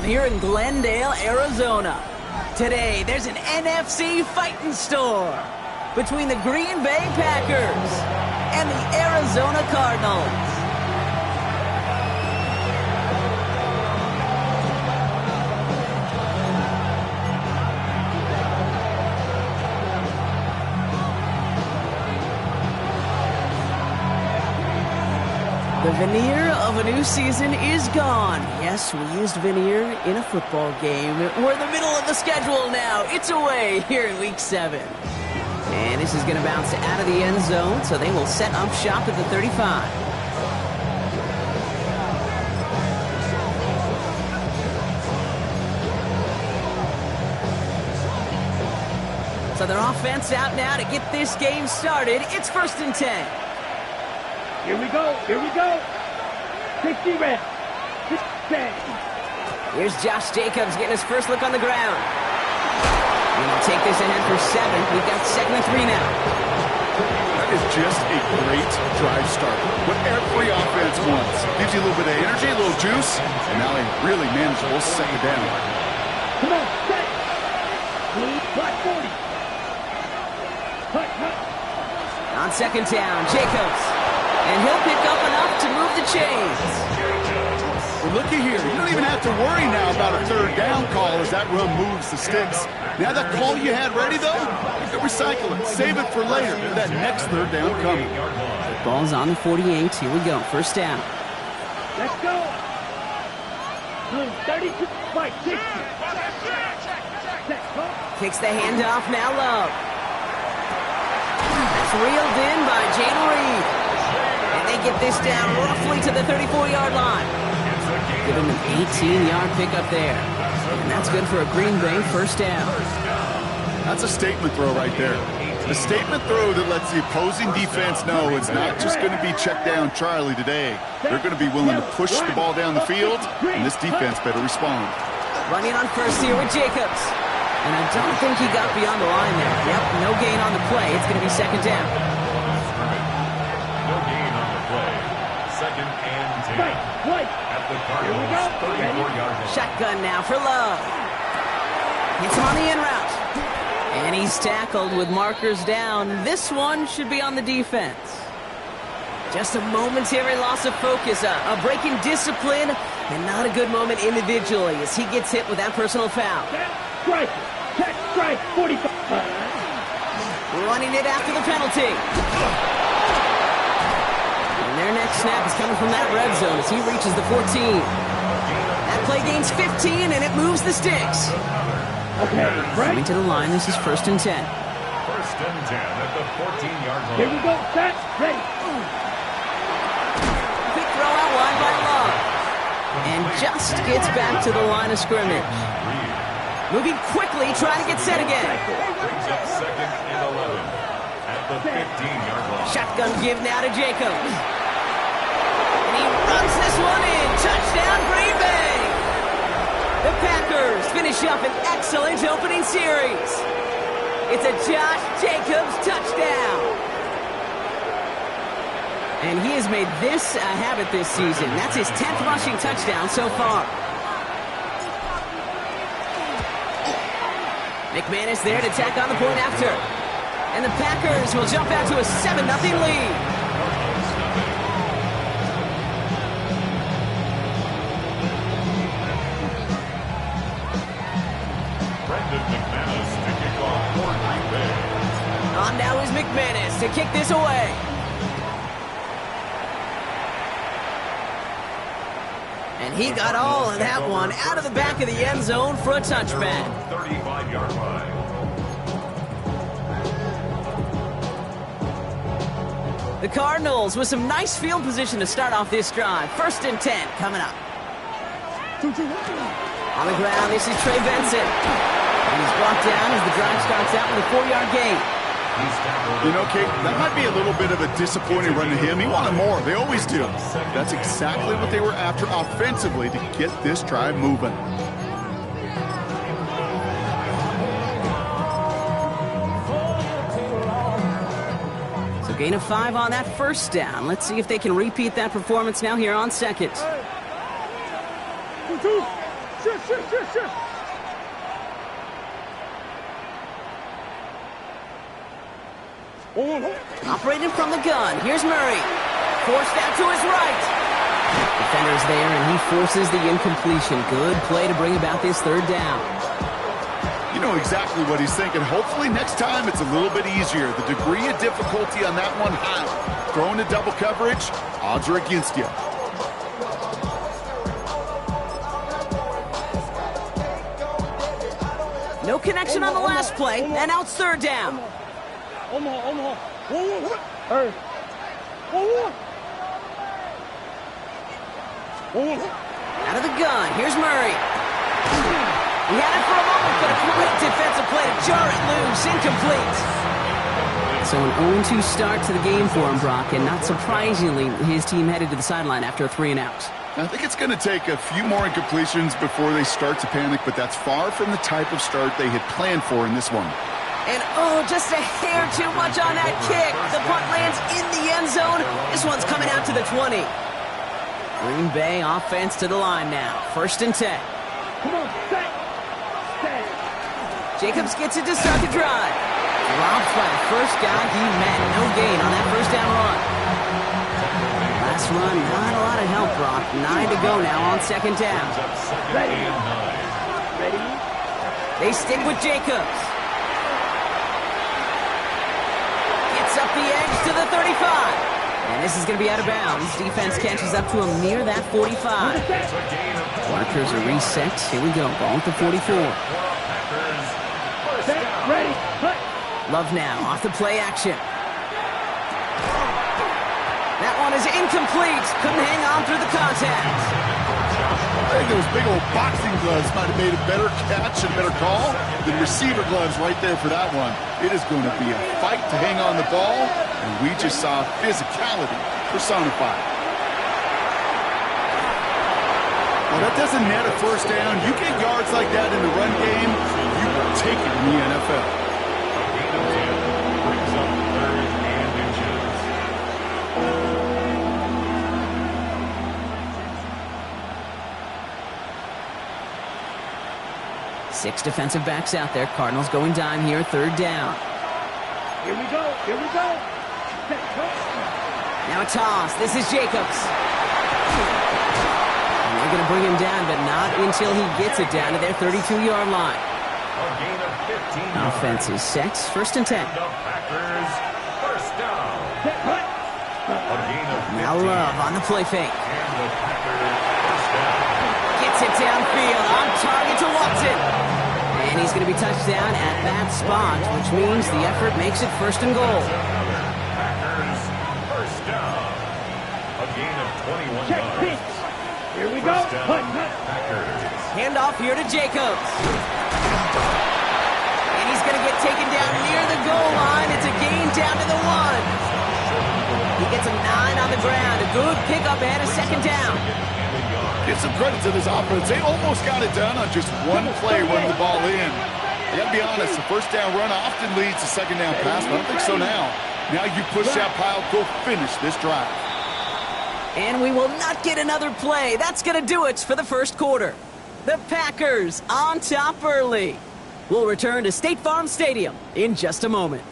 here in Glendale, Arizona. Today, there's an NFC fighting store between the Green Bay Packers and the Arizona Cardinals. The veneer of a new season is gone. Yes, we used veneer in a football game. We're in the middle of the schedule now. It's away here in Week 7. And this is going to bounce out of the end zone, so they will set up shop at the 35. So their offense out now to get this game started. It's 1st and 10. Here we go, here we go. 60 red. 10. Here's Josh Jacobs getting his first look on the ground. We're going to take this ahead for 7. We've got 2nd and 3 now. That is just a great drive start. What every offense wants. Gives you a little bit of energy, a little juice, and now a really manageable 2nd down. Come on, set. Blue, black 40. Cut, cut. On 2nd down, Jacobs. And he'll pick up enough to move the chains. Well, looky here. You don't even have to worry now about a 3rd down call as that run moves the sticks. Now that call you had ready, though, you can recycle it. Save it for later for that next 3rd down coming. The ball's on the 48. Here we go. 1st down. Let's go. Blue, 32, fight, 60. Kicks the handoff. Now Love. That's reeled in by Jalen Reed. And they get this down roughly to the 34-yard line. Give him an 18-yard pickup there. And that's good for a Green Bay 1st down. That's a statement throw right there. A statement throw that lets the opposing defense know it's not just going to be check down Charlie today. They're going to be willing to push the ball down the field, and this defense better respond. Running on 1st here with Jacobs. And I don't think he got beyond the line there. Yep, no gain on the play. It's going to be 2nd down. No gain on the play. 2nd and 10. At the Cardinals' 34-yard line. Shotgun now for Love. Hits him on the in route. And he's tackled with markers down. This one should be on the defense. Just a momentary loss of focus, a break in discipline, and not a good moment individually as he gets hit with that personal foul. Strike, check, strike, 45. Running it after the penalty. And their next snap is coming from that red zone as he reaches the 14. That play gains 15, and it moves the sticks. Okay, right. Coming to the line, this is 1st and 10. 1st and 10 at the 14-yard line. Here we go, set, ready. Quick throw out wide by Love. And just gets back to the line of scrimmage. Moving quickly, trying to get set again. Brings up 2nd and 11 at the 15-yard line. Shotgun give now to Jacobs. And he runs this one in. Touchdown, Green Bay. The Packers finish up an excellent opening series. It's a Josh Jacobs touchdown. And he has made this a habit this season. That's his 10th rushing touchdown so far. McManus there to tack on the point after. And the Packers will jump out to a 7-0 lead. On now is McManus to kick this away. And he got all of that one out of the back of the end zone for a touchback. 35-yard line. The Cardinals with some nice field position to start off this drive. 1st and 10 coming up. On the ground, this is Trey Benson. And he's brought down as the drive starts out with a 4-yard gain. You know, Kate, that might be a little bit of a disappointing run to him. He wanted more. They always do. That's exactly what they were after offensively to get this drive moving. So gain of 5 on that 1st down. Let's see if they can repeat that performance now here on 2nd. Sure. Operating from the gun. Here's Murray. Forced out to his right. Defender's there, and he forces the incompletion. Good play to bring about this third down. You know exactly what he's thinking. Hopefully next time it's a little bit easier. The degree of difficulty on that one high. Throwing to double coverage, odds are against you. No connection on the last play, and now it's third down. Out of the gun, here's Murray. He had it for a moment, but a great defensive play to jar it loose, incomplete. So an 0-2 start to the game for him, Brock, and not surprisingly, his team headed to the sideline after a 3-and-out. I think it's going to take a few more incompletions before they start to panic, but that's far from the type of start they had planned for in this one. And just a hair too much on that kick. The punt lands in the end zone. This one's coming out to the 20. Green Bay offense to the line now. 1st and 10. Come on, stay. Jacobs gets it to start the drive. Dropped by the first guy he met. No gain on that first down run. Last run, not a lot of help, Brock. 9 to go now on 2nd down. Ready. They stick with Jacobs. Gets up the edge to the 35. And this is going to be out of bounds. Defense catches up to him near that 45. Markers are reset. Here we go. Ball at the 44. Ready. Love now off the play action. That one is incomplete. Couldn't hang on through the contact. I think those big old boxing gloves might have made a better catch and better call than receiver gloves right there for that one. It is going to be a fight to hang on the ball, and we just saw physicality personified. Well, that doesn't net a first down. You get yards like that in the run game, you will take it in the NFL. Brings up 3rd and inches. 6 defensive backs out there. Cardinals going dime here. 3rd down. Here we go. Now a toss. This is Jacobs. And they're going to bring him down, but not until he gets it down to their 32-yard line. A gain of 15 yards. Offense is set. 1st and 10. The Packers, 1st down. A gain of 15. Now Love on the play fake. And the Packers, 1st down. Gets it downfield. On target to Watson. And he's going to be touched down at that spot, which means the effort makes it 1st and goal. Packers, 1st down. A gain of 21 Check yards. pitch. Here we go. First down, Packers. Handoff here to Jacobs. And he's going to get taken down near the goal line. It's a gain down to the 1. He gets a 9 on the ground. A good pickup ahead of 2nd down. Give some credit to this offense. They almost got it done on just one play running the ball in. I got to be honest, the 1st down run often leads to 2nd down pass, but I don't think so now. Now you push that pile, go finish this drive. And we will not get another play. That's going to do it for the 1st quarter. The Packers on top early. We'll return to State Farm Stadium in just a moment.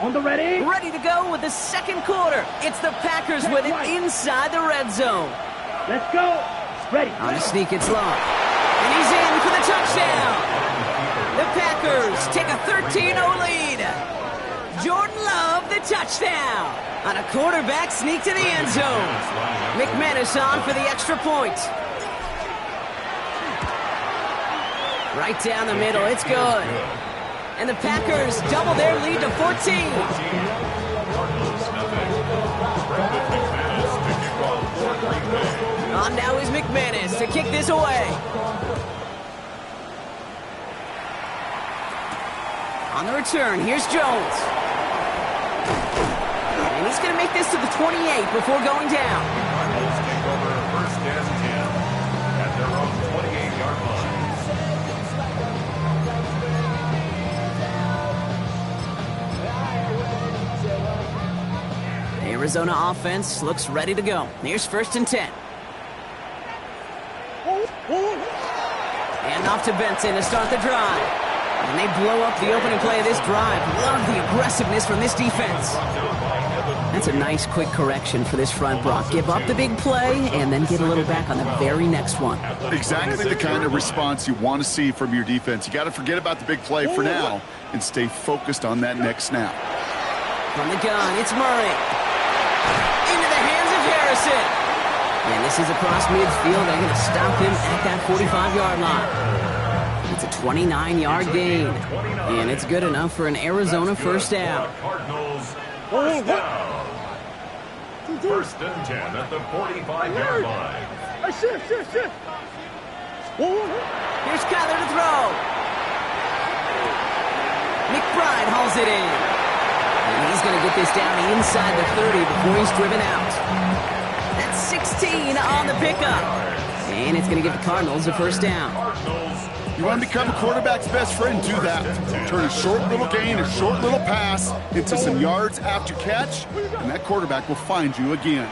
On the ready. Ready to go with the 2nd quarter. It's the Packers with it inside the red zone. Let's go. Ready. On a sneak, it's Love. And he's in for the touchdown. The Packers take a 13-0 lead. Jordan Love, the touchdown. On a quarterback sneak to the end zone. McManus on for the extra point. Right down the middle, it's good. And the Packers double their lead to 14. On now is McManus to kick this away. On the return, here's Jones. And he's going to make this to the 28 before going down. Arizona offense looks ready to go. Here's 1st and 10. And off to Benson to start the drive. And they blow up the opening play of this drive. Love the aggressiveness from this defense. That's a nice quick correction for this front, Brock. Give up the big play and then get a little back on the very next one. Exactly the kind of response you want to see from your defense. You got to forget about the big play for now and stay focused on that next snap. From the gun, it's Murray. Into the hands of Harrison. And this is across midfield. They're going to stop him at that 45-yard line. It's a 29-yard gain. And it's good enough for an Arizona first down. Cardinals first down. 1st and 10 at the 45-yard line. Here's Kyler to throw. McBride hauls it in. And he's going to get this down inside the 30 before he's driven out. That's 16 on the pickup. And it's going to give the Cardinals a first down. You want to become a quarterback's best friend, do that. Turn a short little gain, a short little pass into some yards after catch, and that quarterback will find you again.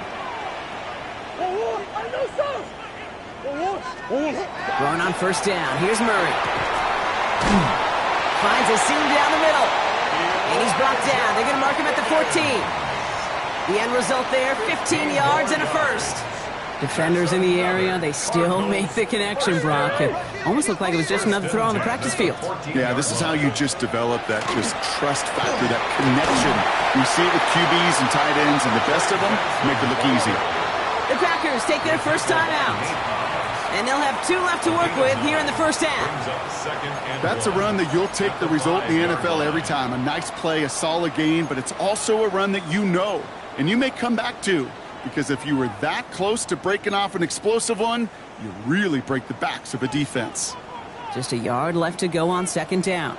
Going on 1st down. Here's Murray. Finds a seam down the middle. And he's brought down. They're going to mark him at the 14. The end result there, 15 yards and a first. Defenders in the area, they still make the connection, Brock. It almost looked like it was just another throw on the practice field. Yeah, this is how you just develop that just trust factor, that connection. You see it with QBs and tight ends, and the best of them make it look easy. The Packers take their first time out. And they'll have 2 left to work with here in the first half. That's a run that you'll take the result in the NFL every time. A nice play, a solid game, but it's also a run that you know, and you may come back to. Because if you were that close to breaking off an explosive one, you really break the backs of a defense. Just a yard left to go on 2nd down.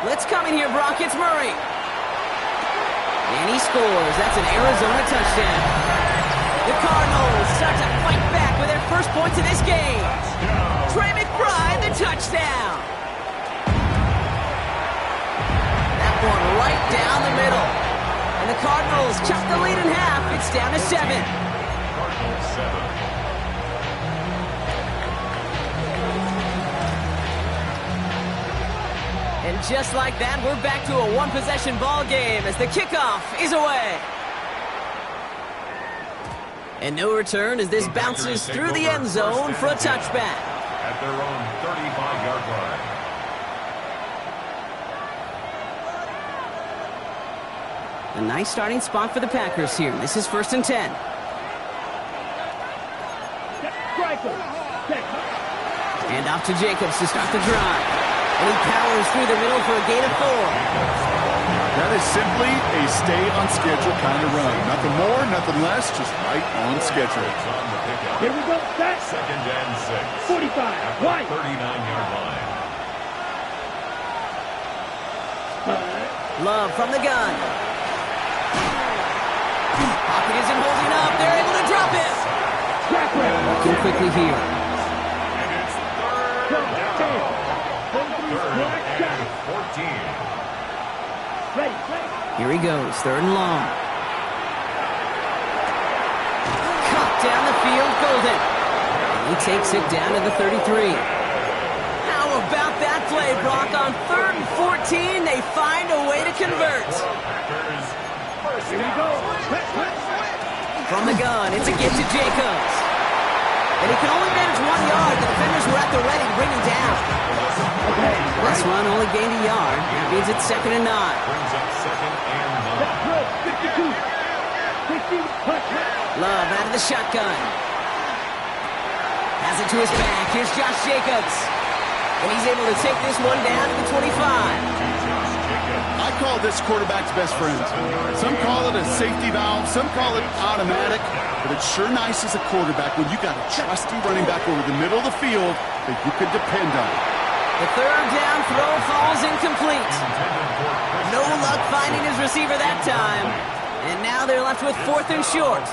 Let's come in here, Brock. It's Murray. And he scores. That's an Arizona touchdown. The Cardinals start to fight back with their first points of this game. Trey McBride, the touchdown. One right down the middle. And the Cardinals cut the lead in half. It's down to 7. Cardinals 7. And just like that, we're back to a one-possession ball game as the kickoff is away. And no return as this bounces through the end zone for a touchback. At their own 35-yard line. A nice starting spot for the Packers here. This is 1st and 10. And off to Jacobs to start the drive. And he powers through the middle for a gain of 4. That is simply a stay-on-schedule kind of run. Nothing more, nothing less, just right on schedule. Here we go. Set. 2nd and 6. 45. Right. 39-yard line. Love from the gun. Pocket isn't holding up. They're able to drop it. Looking quickly here. And it's 3rd down. 3rd and 14. Here he goes. 3rd and long. Cut down the field. Golden. And he takes it down to the 33. How about that play, Brock? On 3rd and 14, they find a way to convert. Here we go. From the gun, it's a get to Jacobs. And he can only manage 1 yard. The defenders were at the ready to bring him down. This run only gained a yard. That means it's 2nd and 9. Brings up 2nd and 9. Love out of the shotgun. Has it to his back. Here's Josh Jacobs. And he's able to take this one down to the 25. I call this quarterback's best friend. Some call it a safety valve, some call it automatic, but it's sure nice as a quarterback when you got a trusty running back over the middle of the field that you can depend on. The 3rd down throw falls incomplete. No luck finding his receiver that time. And now they're left with 4th and short.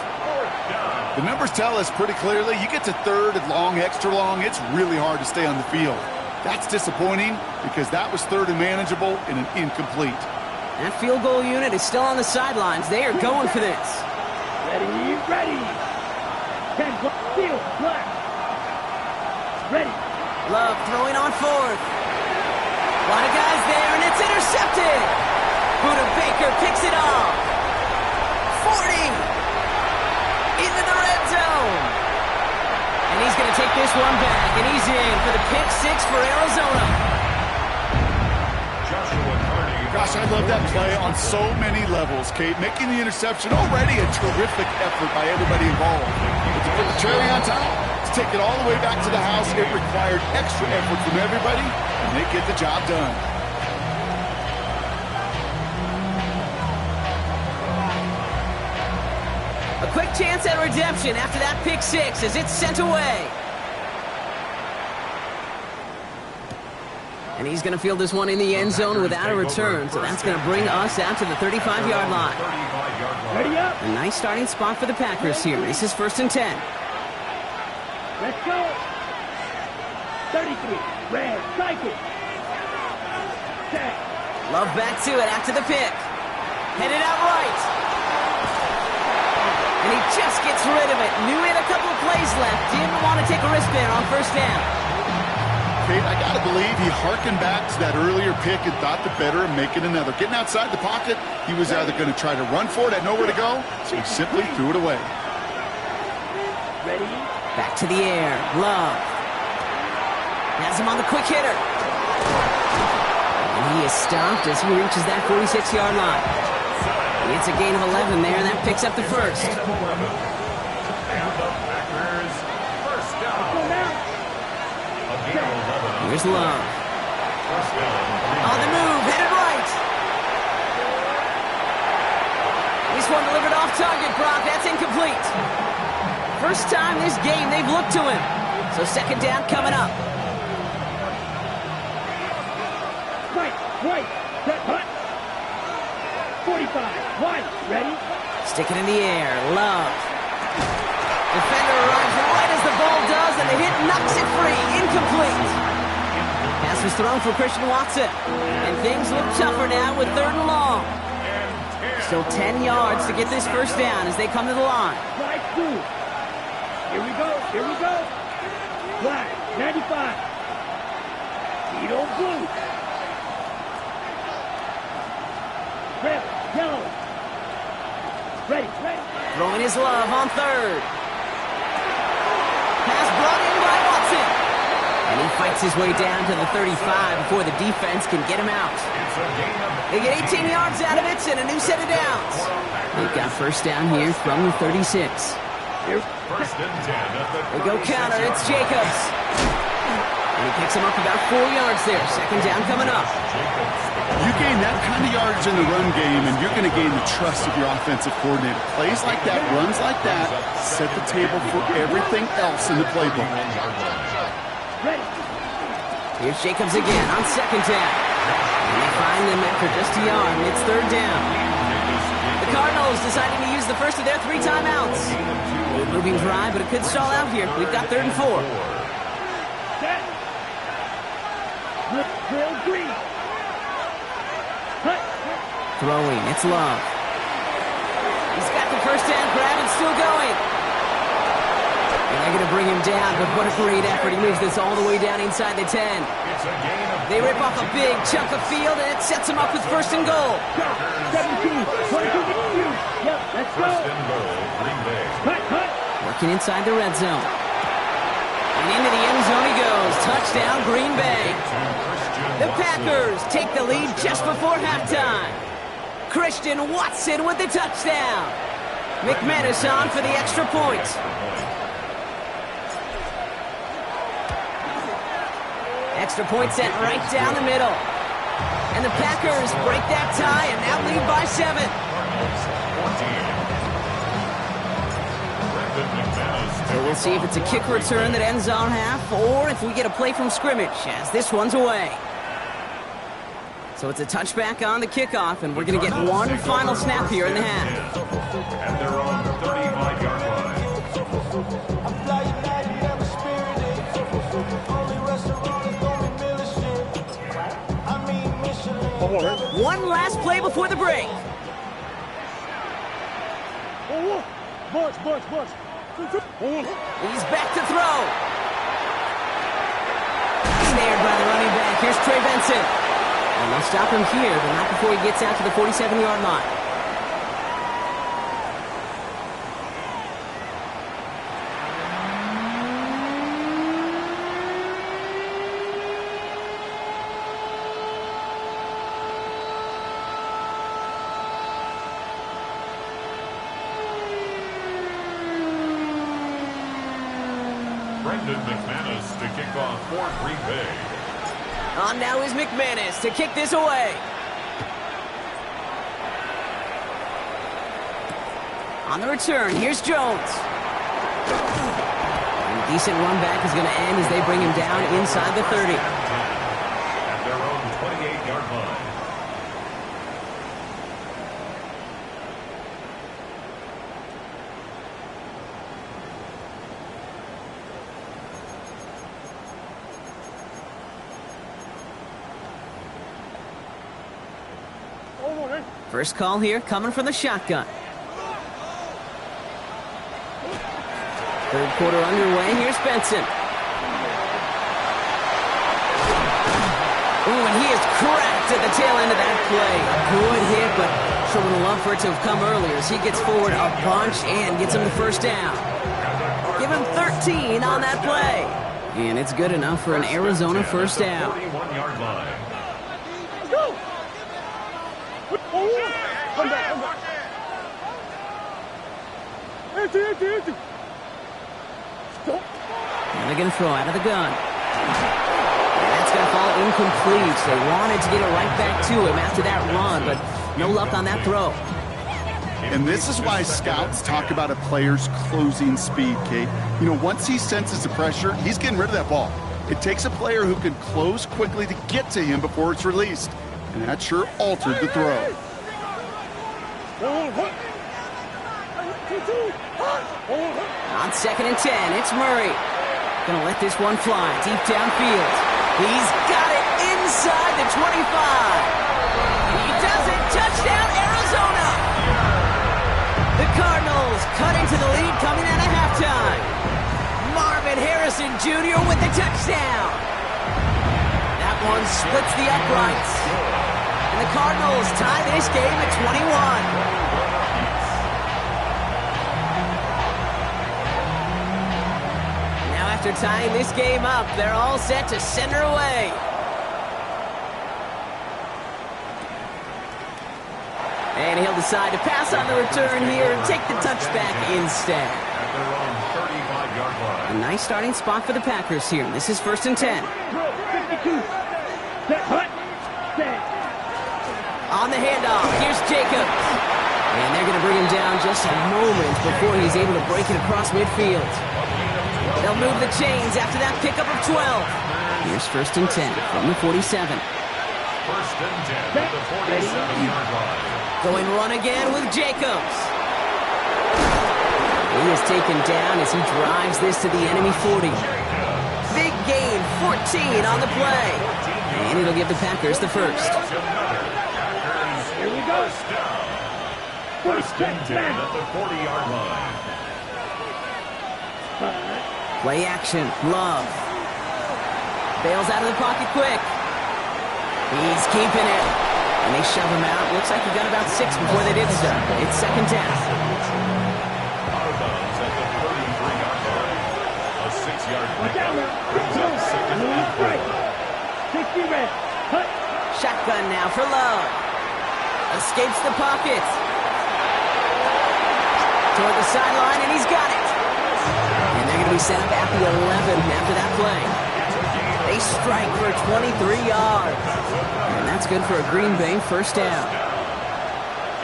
The numbers tell us pretty clearly, you get to 3rd and long, extra long, it's really hard to stay on the field. That's disappointing because that was third and manageable and an incomplete. That field goal unit is still on the sidelines. They are going for this. Ready, ready. 10, field, black. Ready. Love throwing on fourth. A lot of guys there, and it's intercepted. Buda Baker picks it off. 40. Into the red zone. And he's going to take this one back, and he's in for the pick six for Arizona. Gosh, I love that play on so many levels, Kate. Making the interception already a terrific effort by everybody involved. But to put the cherry on top, to take it all the way back to the house, it required extra effort from everybody, and they get the job done. A quick chance at redemption after that pick six as it's sent away. And he's going to field this one in the end zone without a return, so that's going to bring us out to the 35-yard line. Ready up. A nice starting spot for the Packers here. This is 1st and 10. Let's go. 33. Red, cycle. 10. Love back to it after the pick. Headed out right. And he just gets rid of it. Knew he had a couple of plays left. Didn't want to take a risk there on 1st down. Kate, I got to believe he hearkened back to that earlier pick and thought the better of making another. Getting outside the pocket, he was either going to try to run for it, had nowhere to go, so he simply threw it away. Ready. Back to the air. Love. Has him on the quick hitter. And he is stopped as he reaches that 46-yard line. It's a gain of 11 there, and that picks up the first. And the Packers first down. A gain of 11. Here's Love. First down. On the move, headed right. This one delivered off target, Brock. That's incomplete. First time this game they've looked to him. So 2nd down coming up. Right. Set, hut. 45. One. Ready. Stick it in the air. Love. Defender arrives right as the ball does, and the hit knocks it free. Incomplete. Pass was thrown for Christian Watson. And things look tougher now with 3rd and long. Still 10 yards to get this first down as they come to the line. Flag two. Here we go. Flag 95. Tito blue. Red, yellow. Ready. Throwing his Love on 3rd. Pass brought in by Watson. And he fights his way down to the 35 before the defense can get him out. They get 18 yards out of it and a new set of downs. They've got first down here from the 36. First and 10. They go counter. It's Jacobs. And he picks him up about 4 yards there. 2nd down coming up. You gain that kind of yardage in the run game, and you're going to gain the trust of your offensive coordinator. Plays like that, runs like that, set the table for everything else in the playbook. Ready. Here's Jacobs again on 2nd down. And they find them after just a yard, and it's 3rd down. The Cardinals deciding to use the first of their 3 timeouts. A moving drive, but it could stall out here. We've got 3rd and 4. Set. Drill green. Hut. Throwing, it's Love. He's got the first down grab and still going. And they're going to bring him down, but what a great effort. He moves this all the way down inside the 10. They rip off a big chunk of field, and it sets him up with 1st and goal. 17. 22. Yep, let's go. First and goal, Green Bay. Hut. Working inside the red zone. And into the end zone he goes. Touchdown, Green Bay. The Packers take the lead just before halftime. Christian Watson with the touchdown. McManus on for the extra point. Extra point sent right down the middle. And the Packers break that tie and now lead by 7. So we'll see if it's a kick return that ends on half or if we get a play from scrimmage as this one's away. So it's a touchback on the kickoff, and we're going to get one final snap here in the half. And they're on the 35-yard line. One last play before the break. He's back to throw. Snared by the running back. Here's Trey Benson. And they'll stop him here, but not before he gets out to the 47-yard line. McManus to kick off for Green Bay. On now is McManus to kick this away. On the return, here's Jones. And a decent run back is going to end as they bring him down inside the 30. At their own 28-yard line. First call here coming from the shotgun. Third quarter underway. Here's Benson. Ooh, and he is cracked at the tail end of that play. Good hit, but sure would have loved for it to have come earlier as he gets forward a bunch and gets him the first down. Give him 13 on that play. And it's good enough for an Arizona first down. 41-yard line. And they're going to throw out of the gun. And that's going to fall incomplete. They wanted to get it right back to him after that run, but no luck on that throw. And this is why scouts talk about a player's closing speed, Kate. You know, once he senses the pressure, he's getting rid of that ball. It takes a player who can close quickly to get to him before it's released. And that sure altered the throw. On 2nd and 10, it's Murray. Gonna let this one fly deep downfield. He's got it inside the 25. He does it. Touchdown, Arizona. The Cardinals cut into the lead coming out of halftime. Marvin Harrison Jr. with the touchdown. That one splits the uprights. And the Cardinals tie this game at 21. After tying this game up, they're all set to send her away. And he'll decide to pass on the return here and take the touchback instead. At their own 35-yard line. A nice starting spot for the Packers here. This is 1st and 10. On the handoff, here's Jacobs. And they're going to bring him down just a moment before he's able to break it across midfield. They'll move the chains after that pickup of 12. Here's 1st and 10 from the 47. 1st and 10 at the 47-yard line. Going run again with Jacobs. He is taken down as he drives this to the enemy 40. Big gain, 14 on the play. And it'll give the Packers the first. Here we go. 1st and 10 at the 40-yard line. Play action, Love. Bails out of the pocket quick. He's keeping it. And they shove him out. Looks like he got about 6 before they did so. It's 2nd down. Out of bounds at the 33-yard line. A 6-yard pickup brings up 2nd and 4. 60 red. Cut. Shotgun now for Love. Escapes the pocket. Toward the sideline, and he's got it. And they're going to be set up at the 11 after that play. They strike for 23 yards. And that's good for a Green Bay first down.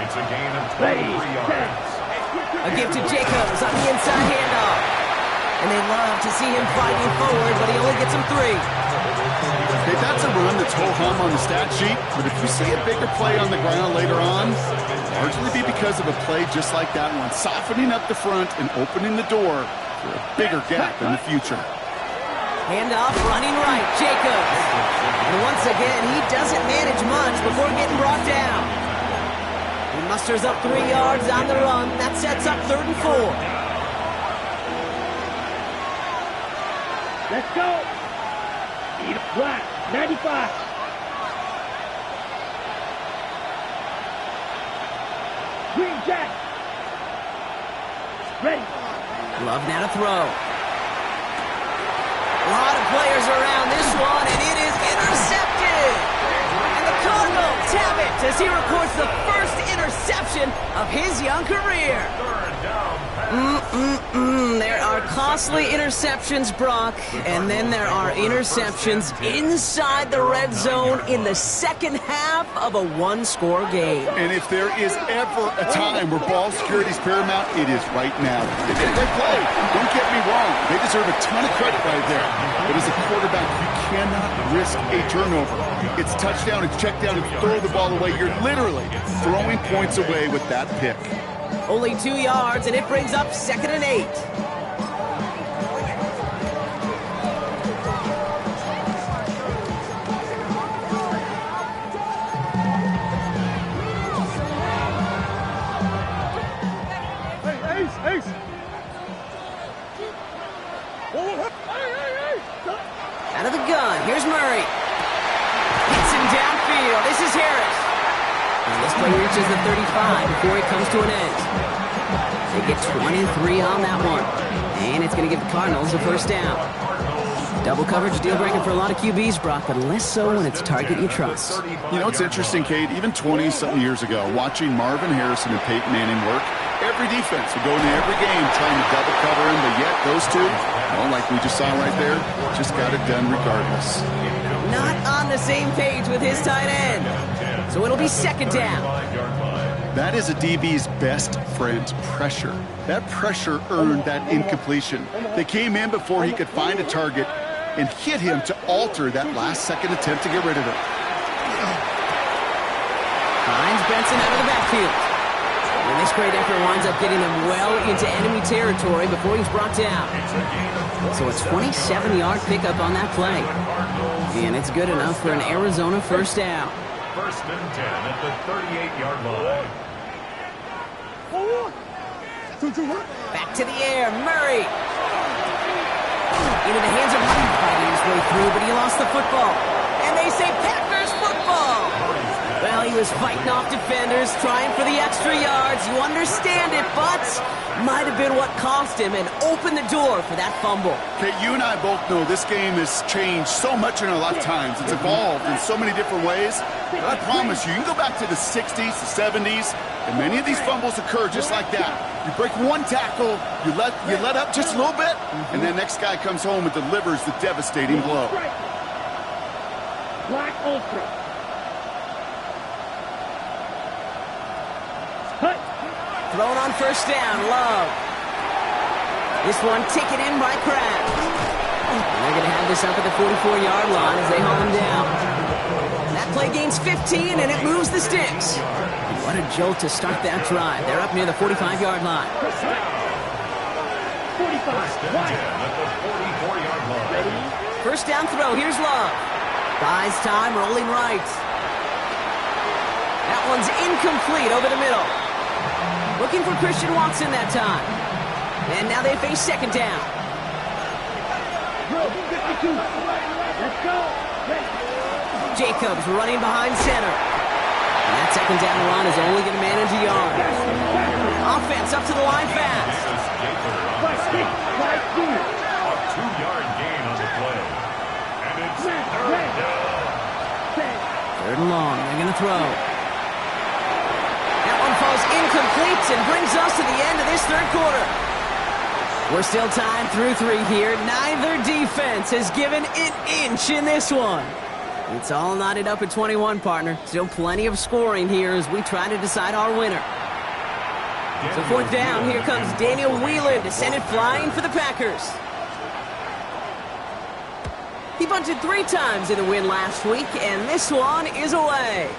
It's a gain of 23 yards. A give to Jacobs on the inside handoff. And they love to see him fighting forward, but he only gets him 3. Hey, that's a run that's ho-hum on the stat sheet, but if you see a bigger play on the ground later on, largely be because of a play just like that one, softening up the front and opening the door for a bigger gap in the future. Handoff, running right, Jacobs. And once again, he doesn't manage much before getting brought down. He musters up 3 yards on the run. That sets up 3rd and 4. Let's go. Eat a flat. 95. Green Jack. Ready. Love now to throw. A lot of players around this one, and it is intercepted. And the Cardinals have it as he records the first interception of his young career. There are costly interceptions, Brock, and then there are interceptions inside the red zone in the second half of a one-score game. And if there is ever a time where ball security is paramount, it is right now. They did a great play. Don't get me wrong. They deserve a ton of credit right there. But as a quarterback, you cannot risk a turnover. It's touchdown, it's check down, it's throw the ball away. You're literally throwing points away with that pick. Only 2 yards, and it brings up 2nd and 8. Ace. Out of the gun, here's Murray. Hits him downfield. This is Harris. And this play reaches the 35 before it comes to an end. They get 23 on that one. And it's going to give the Cardinals a first down. Double coverage deal breaker for a lot of QBs, Brock, but less so when it's a target you trust. You know, it's interesting, Kate, even 20-something years ago, watching Marvin Harrison and Peyton Manning work, every defense would go into every game trying to double cover him, but yet those two, well, like we just saw right there, just got it done regardless. Not on the same page with his tight end. So it'll be 2nd down. That is a DB's best friend, pressure. That pressure earned that incompletion. They came in before he could find a target and hit him to alter that last-second attempt to get rid of it. Finds Benson out of the backfield. And this great effort winds up getting him well into enemy territory before he's brought down. So a 27-yard pickup on that play. And it's good enough for an Arizona first down. 1st and 10 at the 38-yard line. Back to the air, Murray. Into the hands of Murray, fighting his way through, but he lost the football. And they say Packers football. Well, he was fighting off defenders, trying for the extra yards. You understand it, but might have been what cost him and opened the door for that fumble. Okay, you and I both know this game has changed so much in our lifetimes. It's evolved in so many different ways. But I promise you, you can go back to the 60s, the 70s, and many of these fumbles occur just like that. You break one tackle, you let up just a little bit, and the next guy comes home and delivers the devastating blow. Black Ultra. Thrown on first down, Love. This one taken in by Kraft. And they're going to have this up at the 44-yard line as they haul him down. That play gains 15, and it moves the sticks. What a jolt to start that drive. They're up near the 45-yard line. 45. First down throw. Here's Love. Buys time, rolling right. That one's incomplete over the middle. Looking for Christian Watson that time. And now they face 2nd down. 52. Let's go. Jacobs running behind center. And that 2nd down run is only going to manage a yard. Offense up to the line fast. A 2-yard gain on the play. And it's 3rd down. 3rd and long. They're going to throw. That one falls incomplete and brings us to the end of this 3rd quarter. We're still tied through 3 here. Neither defense has given an inch in this one. It's all knotted up at 21, partner. Still plenty of scoring here as we try to decide our winner. So 4th down, here comes Daniel Whelan to send it flying for the Packers. He bunted 3 times in the win last week, and this one is away.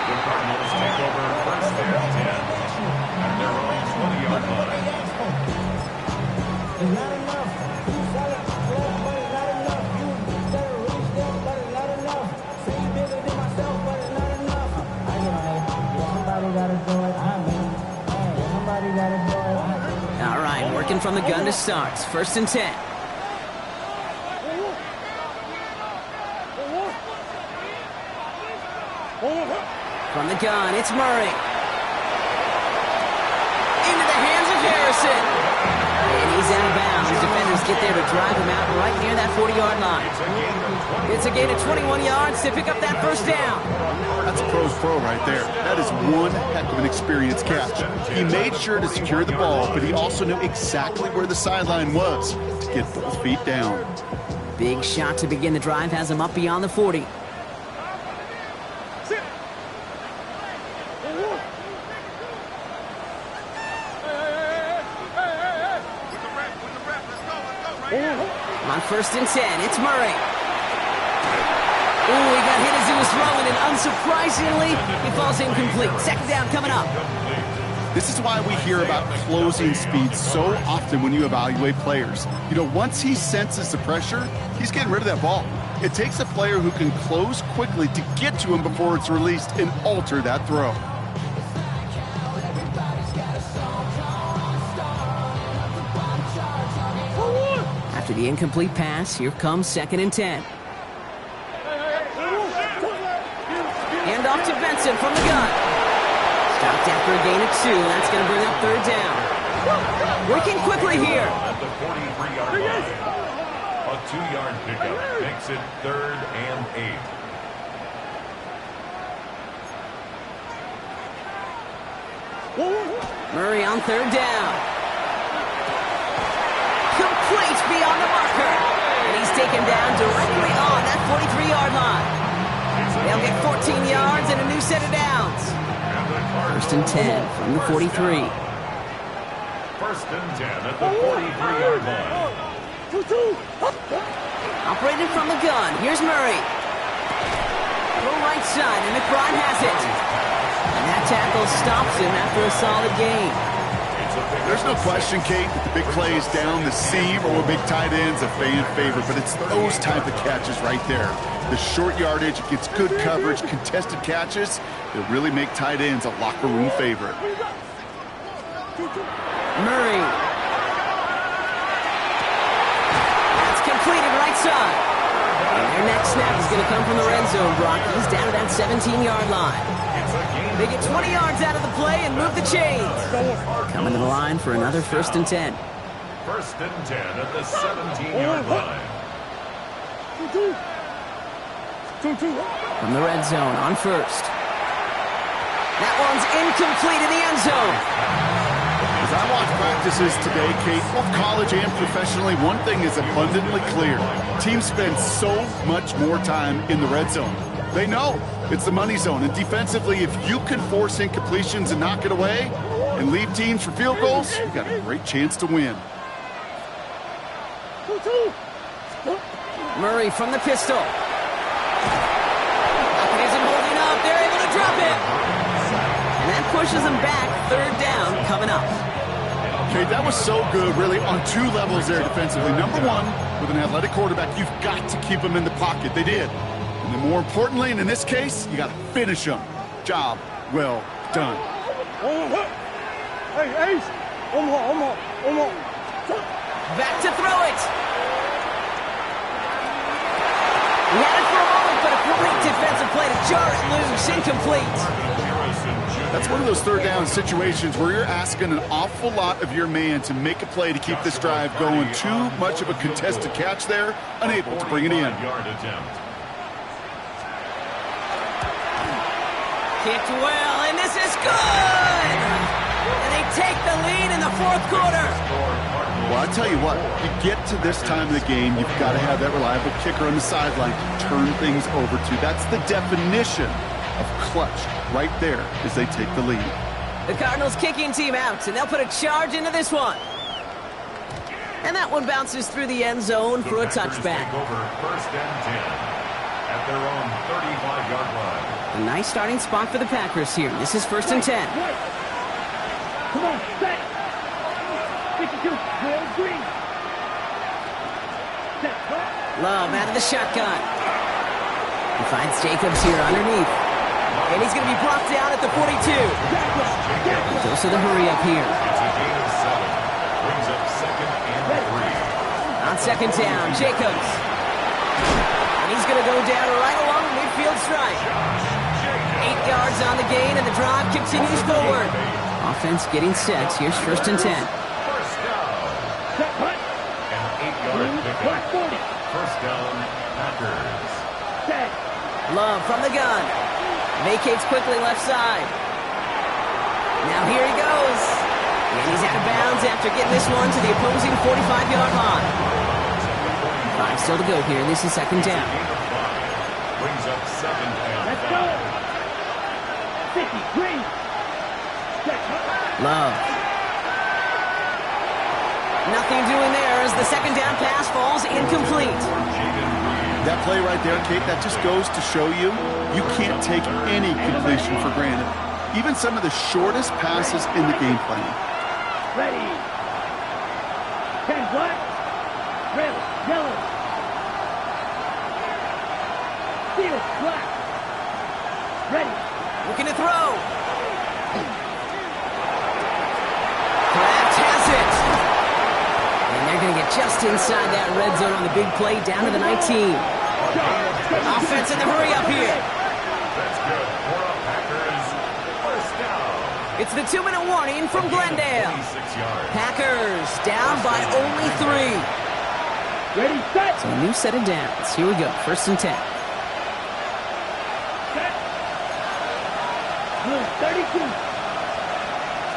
The Cardinals take over 1st and 10 at their own 20-yard line. Working from the gun to start. 1st and 10. From the gun, it's Murray. Into the hands of Harrison. And he's out of bounds. Defenders get there to drive him out right near that 40-yard line. It's a gain of 21 yards to pick up that 1st down. That's a pro's pro right there. That is one heck of an experienced catch. He made sure to secure the ball, but he also knew exactly where the sideline was to get both feet down. Big shot to begin the drive has him up beyond the 40. On 1st and 10, it's Murray. Ooh, he got hit as he was throwing, and unsurprisingly, he falls incomplete. 2nd down coming up. This is why we hear about closing speed so often when you evaluate players. You know, once he senses the pressure, he's getting rid of that ball. It takes a player who can close quickly to get to him before it's released and alter that throw. After the incomplete pass, here comes 2nd and 10. Hand off to Benson from the gun. Stopped after a gain of 2. That's going to bring up 3rd down. Working quickly here. At the 43-yard line. A 2-yard pickup makes it 3rd and 8. Murray on 3rd down. Complete beyond the marker. And he's taken down directly on that 43-yard line. They'll get 14 yards and a new set of downs. 1st and 10 from the 43. 1st and 10 at the 43-yard line. Operated from the gun. Here's Murray. Go right side, and McBride has it. And that tackle stops him after a solid gain. There's no question, Kate, that the big plays down the seam or with big tight ends a fan favorite, but it's those type of catches right there. The short yardage, it gets good coverage, contested catches that really make tight ends a locker room favorite. Murray. That's completed right side. And their next snap is going to come from the red zone, Brock. He's down to that 17-yard line. They get 20 yards out of the play and move the chains. Coming to the line for another 1st and 10. 1st and 10 at the 17-yard line. From the red zone on 1st. That one's incomplete in the end zone. As I watch practices today, Kate, both college and professionally, one thing is abundantly clear. Teams spend so much more time in the red zone. They know it's the money zone, and defensively, if you can force incompletions and knock it away and leave teams for field goals, you got a great chance to win. Murray from the pistol. Pocket isn't holding up. They're able to drop it. And that pushes them back. 3rd down coming up. Okay, that was so good, really, on 2 levels there defensively. Number 1, with an athletic quarterback, you've got to keep him in the pocket. They did. And then more importantly, and in this case, you got to finish him. Job well done. Back to throw it. He had it for a moment, but a great defensive play to jar it loose. Incomplete. That's one of those 3rd down situations where you're asking an awful lot of your man to make a play to keep this drive going. Too much of a contested catch there, unable to bring it in. Kicked well, and this is good! And they take the lead in the 4th quarter. Well, I tell you what, you get to this time of the game, you've got to have that reliable kicker on the sideline to turn things over to. That's the definition of clutch right there as they take the lead. The Cardinals kicking team out, and they'll put a charge into this one. And that one bounces through the end zone for a touchback. Take over 1st and 10 at their own 35-yard line. A nice starting spot for the Packers here. This is 1st and 10. Come on, set. 52, Will Green. Set. Love out of the shotgun. He finds Jacobs here underneath. And he's going to be brought down at the 42. Goes to the hurry up here. It's a gain of 7. Brings up second down. Jacobs. And he's going to go down right along the midfield stripe. 8 yards on the gain, and the drive continues forward. Offense getting set. Here's first and 10. First down. An 8-yard pickup. First down, Packers. Love from the gun. Vacates quickly left side. Now here he goes. And he's out of bounds after getting this one to the opposing 45-yard line. 5 still to go here. This is second down. Brings up second and Let's go. 53. Love. Nothing doing there as the second down pass falls incomplete. That play right there, Kate, that just goes to show you, you can't take any completion for granted. Even some of the shortest passes in the game plan. Ready. 10 black. Red. Yellow. Steel. Black. Ready. Looking to throw. Kraft has it. And they're going to get just inside that red zone on the big play down to the 19. Offense in the hurry up here. that's good. For a Packers first down. It's the 2-minute warning from Glendale. 26 yards. Packers down by only 3. Ready. Set. So a new set of downs. Here we go. First and 10. Set. Blue 32.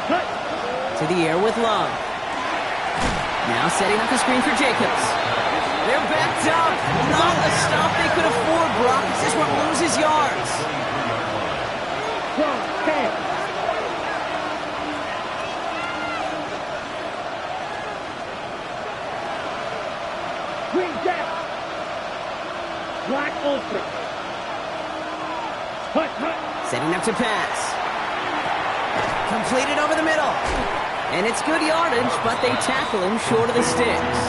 Cut. To the air with Love. Now setting up the screen for Jacobs. They're backed up. Not a stop they could afford, Brock. This one loses yards. 12. 10. Green Jack. Black Ultra. Cut. Setting up to pass. Completed over the middle. And it's good yardage, but they tackle him short of the sticks.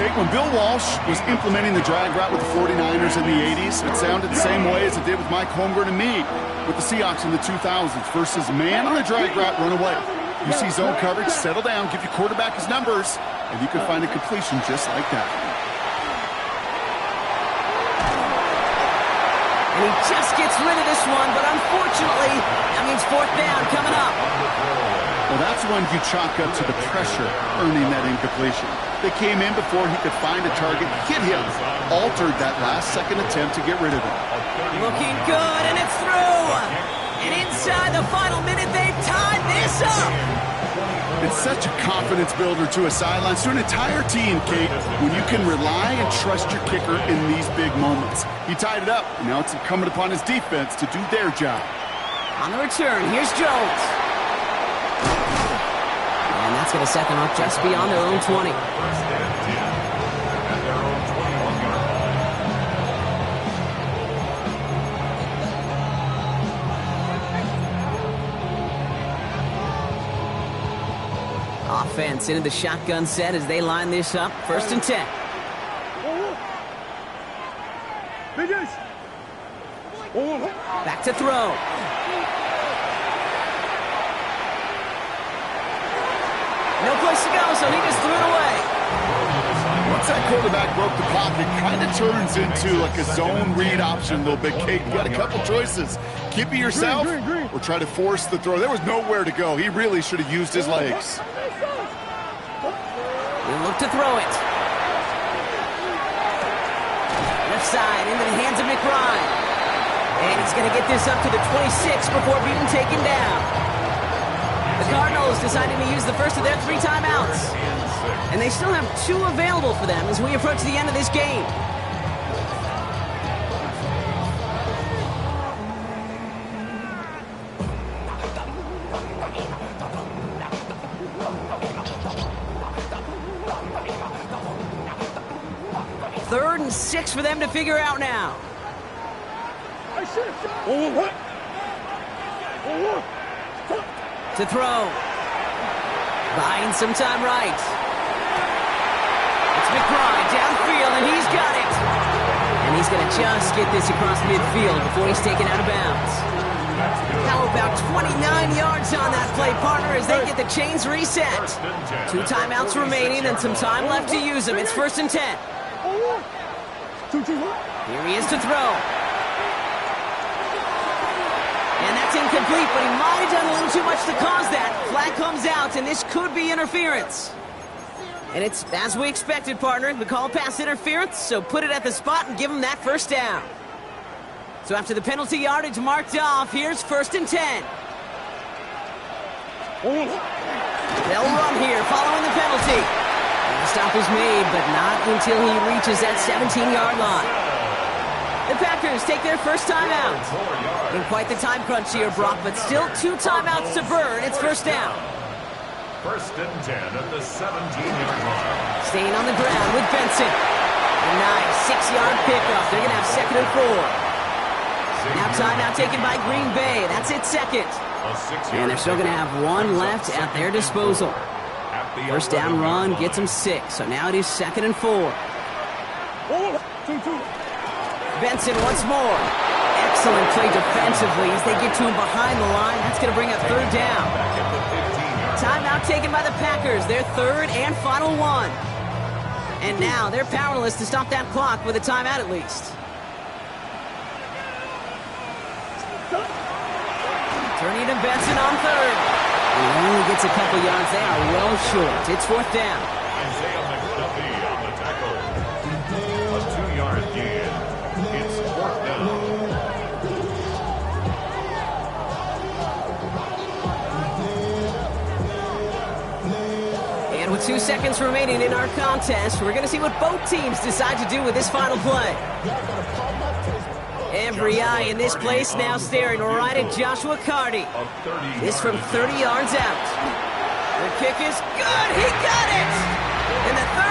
Kate, when Bill Walsh was implementing the drag route with the 49ers in the 80s, it sounded the same way as it did with Mike Holmgren and me with the Seahawks in the 2000s versus man on a drag route, run away. You see zone coverage, settle down, give your quarterback his numbers, and you can find a completion just like that. And he just gets rid of this one, but unfortunately, that means fourth down coming up. Well, that's when you chalk up to the pressure earning that incompletion. They came in before he could find a target, hit him, altered that last-second attempt to get rid of it. Looking good, and it's through. And inside the final minute, they've tied this up. It's such a confidence builder to a sideline, to an entire team, Kate, when you can rely and trust your kicker in these big moments. He tied it up, and now it's incumbent upon his defense to do their job. On the return, here's Jones. And that's going to set them up just beyond their own 20. First and 10 at their own 21-yard line. Offense into the shotgun set as they line this up. First and 10. Back to throw. No place to go, so he just threw it away. Once that quarterback broke the pocket, kind of turns into like a zone read option a little bit, Kate. You got a couple choices. Keep it yourself or try to force the throw. There was nowhere to go. He really should have used his legs. He'll look to throw it. Left side into the hands of McBride. And he's going to get this up to the 26 before being taken down. The Cardinals deciding to use the first of their 3 timeouts. And they still have 2 available for them as we approach the end of this game. Third and 6 for them to figure out now. To throw. Buying some time right. It's McBride downfield, and he's got it. And he's going to just get this across midfield before he's taken out of bounds. How about 29 yards on that play? play, partner, as they get the chains reset. 2 timeouts remaining and some time left to use them. It's 1st and 10. Here he is to throw. And that's incomplete, but he might have done a little too much to cause that. Flag comes out, and this could be interference. And it's as we expected, partner. We call pass interference, so put it at the spot and give him that 1st down. So after the penalty yardage marked off, here's 1st and 10. They'll run here following the penalty. And the stop is made, but not until he reaches that 17-yard line. The Packers take their first timeout. In quite the time crunch here, Brock, but still 2 timeouts to burn. It's 1st down. 1st and 10 at the 17-yard line. Staying on the ground with Benson. A nice 6-yard pickup. They're going to have 2nd and 4. Now timeout taken by Green Bay. That's its 2nd. And they're still going to have 1 left at their disposal. 1st down run gets them 6. So now it is 2nd and 4. Benson once more. Excellent play defensively as they get to him behind the line. That's going to bring up 3rd down. Timeout taken by the Packers. Their 3rd and final one. And now they're powerless to stop that clock with a timeout at least. Turning to Benson on 3rd. He only gets a couple yards. They are well short. It's 4th down. Isaiah McDuffie on the tackle. A 2-yard gain. It's 4th down. And with 2 seconds remaining in our contest, we're going to see what both teams decide to do with this final play. Every eye in this place now staring right at Joshua Carty. This from 30 yards out. The kick is good. He got it! In the 3rd.